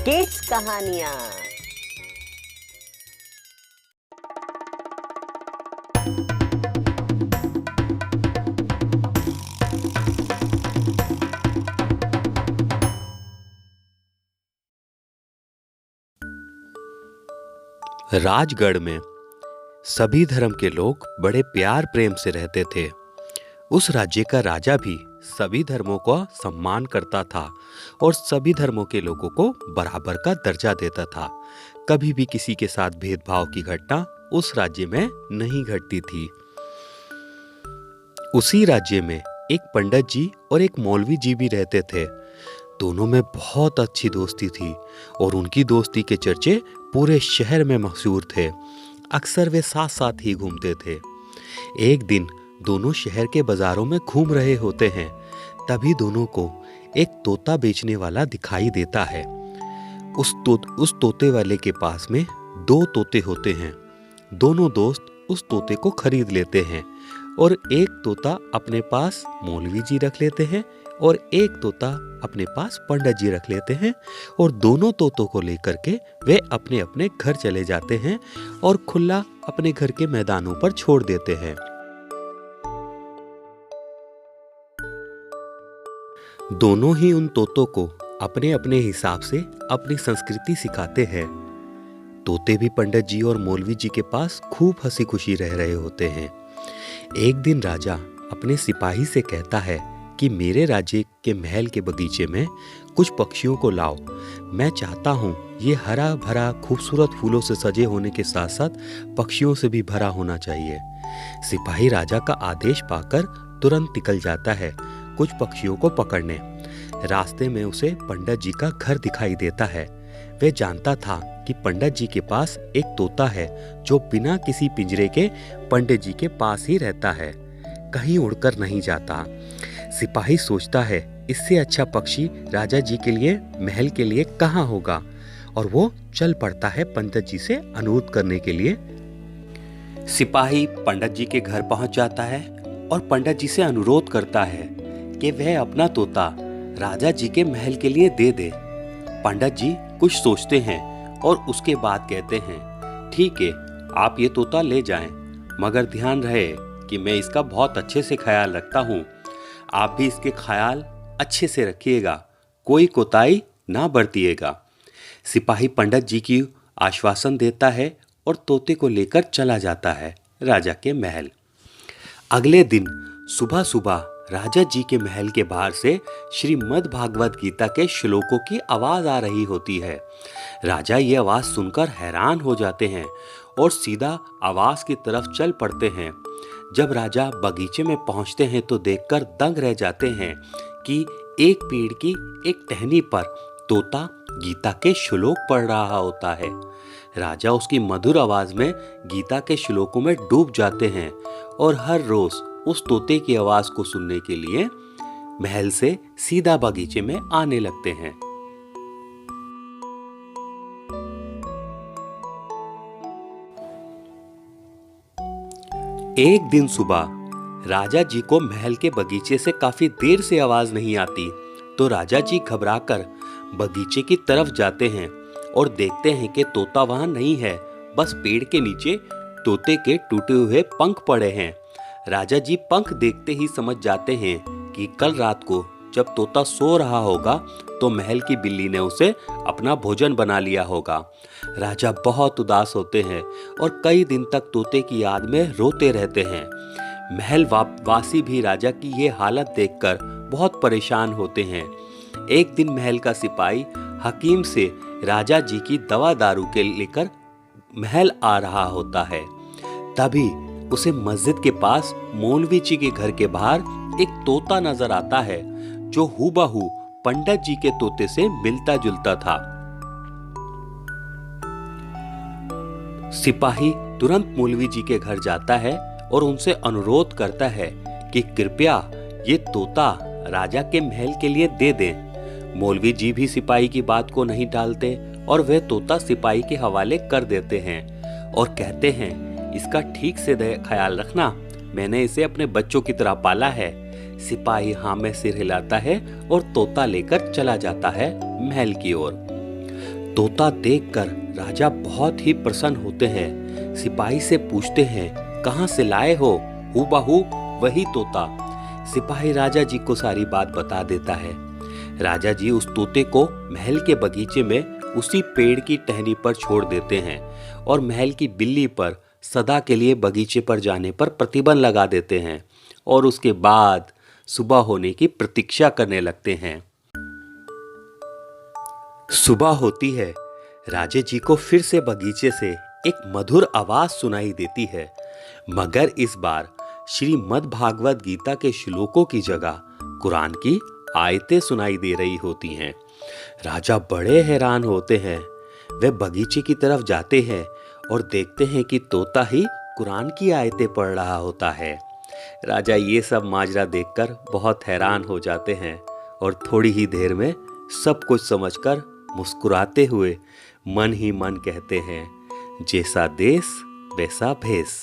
Kids कहानियां। राजगढ़ में सभी धर्म के लोग बड़े प्यार प्रेम से रहते थे। उस राज्य का राजा भी सभी धर्मों का सम्मान करता था और सभी धर्मों के लोगों को बराबर का दर्जा देता था। कभी भी किसी के साथ भेदभाव की घटना उस राज्य में नहीं घटती थी। उसी राज्य में एक पंडित जी और एक मौलवी जी भी रहते थे। दोनों में बहुत अच्छी दोस्ती थी और उनकी दोस्ती के चर्चे पूरे शहर में मशहूर थे। अक्सर वे साथ साथ ही घूमते थे। एक दिन दोनों शहर के बाजारों में घूम रहे होते हैं, तभी दोनों को एक तोता बेचने वाला दिखाई देता है। उस तोते वाले के पास में 2 तोते होते हैं। दोनों दोस्त उस तोते को खरीद लेते हैं और एक तोता अपने पास मौलवी जी रख लेते हैं और एक तोता अपने पास पंडित जी रख लेते हैं और दोनों तोतों को लेकर के वे अपने अपने घर चले जाते हैं और खुला अपने घर के मैदानों पर छोड़ देते हैं। दोनों ही उन तोतों को अपने अपने हिसाब से अपनी संस्कृति सिखाते हैं। तोते भी पंडित जी और मौलवी जी के पास खूब हंसी खुशी रह रहे होते हैं। एक दिन राजा अपने सिपाही से कहता है कि मेरे राज्य के महल के बगीचे में कुछ पक्षियों को लाओ। मैं चाहता हूँ ये हरा भरा खूबसूरत फूलों से सजे होने के साथ साथ पक्षियों से भी भरा होना चाहिए। सिपाही राजा का आदेश पाकर तुरंत निकल जाता है कुछ पक्षियों को पकड़ने। रास्ते में उसे पंडित जी का घर दिखाई देता है। वह जानता था कि पंडित जी के पास एक तोता है जो बिना किसी पिंजरे के पंडित जी के पास ही रहता है, कहीं उड़कर नहीं जाता। सिपाही सोचता है इससे अच्छा पक्षी राजा जी के लिए महल के लिए कहाँ होगा और वो चल पड़ता है पंडित जी से अनुरोध करने के लिए। सिपाही पंडित जी के घर पहुंच जाता है और पंडित जी से अनुरोध करता है कि वह अपना तोता राजा जी के महल के लिए दे दे। पंडित जी कुछ सोचते हैं और उसके बाद कहते हैं ठीक है, आप ये तोता ले जाएं, मगर ध्यान रहे कि मैं इसका बहुत अच्छे से ख्याल रखता हूँ। आप भी इसके ख्याल अच्छे से रखिएगा, कोई कोताही ना बरतिएगा। सिपाही पंडित जी की आश्वासन देता है और तोते को लेकर चला जाता है राजा के महल। अगले दिन सुबह सुबह राजा जी के महल के बाहर से श्रीमद् भागवत गीता के श्लोकों की आवाज आ रही होती है। राजा ये आवाज सुनकर हैरान हो जाते हैं और सीधा आवाज की तरफ चल पड़ते हैं। जब राजा बगीचे में पहुंचते हैं तो देखकर दंग रह जाते हैं कि एक पेड़ की एक टहनी पर तोता गीता के श्लोक पढ़ रहा होता है। राजा उसकी मधुर आवाज में गीता के श्लोकों में डूब जाते हैं और हर रोज उस तोते की आवाज को सुनने के लिए महल से सीधा बगीचे में आने लगते हैं। एक दिन सुबह राजा जी को महल के बगीचे से काफी देर से आवाज नहीं आती, तो राजा जी घबराकर बगीचे की तरफ जाते हैं और देखते हैं कि तोता वहां नहीं है, बस पेड़ के नीचे तोते के टूटे हुए पंख पड़े हैं। राजा जी पंख देखते ही समझ जाते हैं कि कल रात को जब तोता सो रहा होगा तो महल की बिल्ली ने उसे अपना भोजन बना लिया होगा। राजा बहुत उदास होते हैं और कई दिन तक तोते की याद में रोते रहते हैं। महल वासी भी राजा की ये हालत देखकर बहुत परेशान होते हैं। एक दिन महल का सिपाही हकीम से राजा जी की दवा दारू के लेकर महल आ रहा होता है। तभी उसे मस्जिद के पास मौलवी जी के घर के बाहर एक तोता नजर आता है जो हूबहू पंडित जी के तोते से मिलता जुलता था। सिपाही तुरंत मौलवी जी के घर जाता है और उनसे अनुरोध करता है कि कृपया ये तोता राजा के महल के लिए दे दें। मौलवी जी भी सिपाही की बात को नहीं टालते और वह तोता सिपाही के हवाले कर देते हैं और कहते हैं इसका ठीक से ख्याल रखना, मैंने इसे अपने बच्चों की तरह पाला है। सिपाही हाँ में सिर हिलाता है और तोता लेकर चला जाता है महल की ओर। तोता देखकर राजा बहुत ही प्रसन्न होते हैं। सिपाही से पूछते हैं, कहाँ से लाए हो? हूबहू वही तोता। सिपाही राजा जी को सारी बात बता देता है। राजा जी उस तोते को महल के बगीचे में उसी पेड़ की टहनी पर छोड़ देते हैं और महल की बिल्ली पर सदा के लिए बगीचे पर जाने पर प्रतिबंध लगा देते हैं और उसके बाद सुबह होने की प्रतीक्षा करने लगते हैं। सुबह होती है। राजा जी को फिर से बगीचे से एक मधुर आवाज सुनाई देती है, मगर इस बार श्रीमद् भागवत गीता के श्लोकों की जगह कुरान की आयतें सुनाई दे रही होती हैं। राजा बड़े हैरान होते हैं। वे बगीचे की तरफ जाते हैं और देखते हैं कि तोता ही कुरान की आयतें पढ़ रहा होता है। राजा ये सब माजरा देखकर बहुत हैरान हो जाते हैं और थोड़ी ही देर में सब कुछ समझकर मुस्कुराते हुए मन ही मन कहते हैं, जैसा देश वैसा भेष।